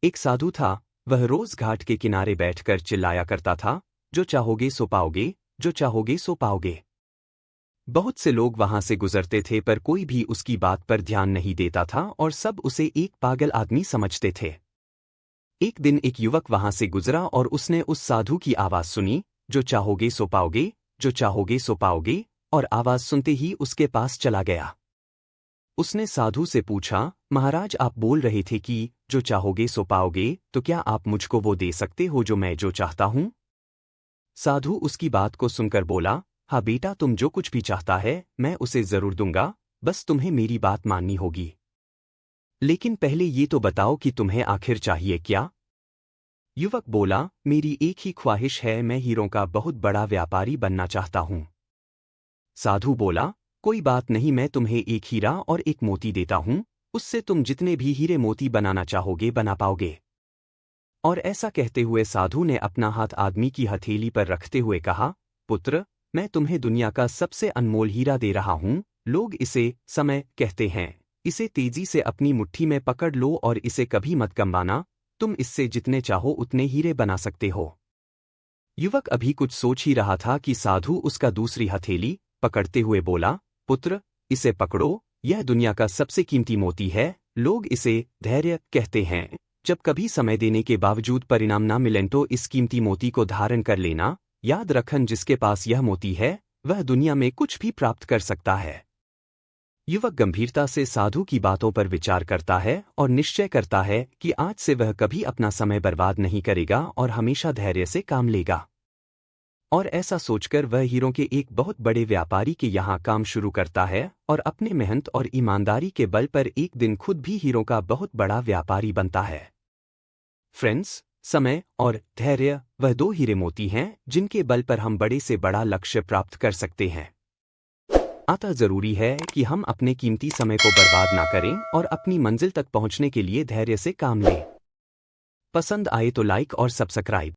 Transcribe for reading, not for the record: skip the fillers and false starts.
एक साधु था। वह रोज घाट के किनारे बैठकर चिल्लाया करता था, जो चाहोगे सो पाओगे, जो चाहोगे सो पाओगे। बहुत से लोग वहां से गुजरते थे पर कोई भी उसकी बात पर ध्यान नहीं देता था और सब उसे एक पागल आदमी समझते थे। एक दिन एक युवक वहां से गुजरा और उसने उस साधु की आवाज सुनी, जो चाहोगे सो पाओगे, जो चाहोगे सो पाओगे, और आवाज सुनते ही उसके पास चला गया। उसने साधु से पूछा, महाराज आप बोल रहे थे कि जो चाहोगे सो पाओगे, तो क्या आप मुझको वो दे सकते हो जो मैं जो चाहता हूं? साधु उसकी बात को सुनकर बोला, हाँ बेटा तुम जो कुछ भी चाहता है मैं उसे जरूर दूंगा, बस तुम्हें मेरी बात माननी होगी। लेकिन पहले ये तो बताओ कि तुम्हें आखिर चाहिए क्या? युवक बोला, मेरी एक ही ख्वाहिश है, मैं हीरों का बहुत बड़ा व्यापारी बनना चाहता हूं। साधु बोला, कोई बात नहीं, मैं तुम्हें एक हीरा और एक मोती देता हूं, उससे तुम जितने भी हीरे मोती बनाना चाहोगे बना पाओगे। और ऐसा कहते हुए साधु ने अपना हाथ आदमी की हथेली पर रखते हुए कहा, पुत्र मैं तुम्हें दुनिया का सबसे अनमोल हीरा दे रहा हूं, लोग इसे समय कहते हैं। इसे तेजी से अपनी मुट्ठी में पकड़ लो और इसे कभी मत गंवाना, तुम इससे जितने चाहो उतने हीरे बना सकते हो। युवक अभी कुछ सोच ही रहा था कि साधु उसका दूसरी हथेली पकड़ते हुए बोला, पुत्र इसे पकड़ो, यह दुनिया का सबसे कीमती मोती है, लोग इसे धैर्य कहते हैं। जब कभी समय देने के बावजूद परिणाम ना मिलें तो इस कीमती मोती को धारण कर लेना, याद रखन जिसके पास यह मोती है वह दुनिया में कुछ भी प्राप्त कर सकता है। युवक गंभीरता से साधु की बातों पर विचार करता है और निश्चय करता है कि आज से वह कभी अपना समय बर्बाद नहीं करेगा और हमेशा धैर्य से काम लेगा। और ऐसा सोचकर वह हीरों के एक बहुत बड़े व्यापारी के यहाँ काम शुरू करता है और अपने मेहनत और ईमानदारी के बल पर एक दिन खुद भी हीरों का बहुत बड़ा व्यापारी बनता है। फ्रेंड्स, समय और धैर्य वह दो हीरे मोती हैं जिनके बल पर हम बड़े से बड़ा लक्ष्य प्राप्त कर सकते हैं। अतः जरूरी है कि हम अपने कीमती समय को बर्बाद ना करें और अपनी मंजिल तक पहुंचने के लिए धैर्य से काम लें। पसंद आए तो लाइक और सब्सक्राइब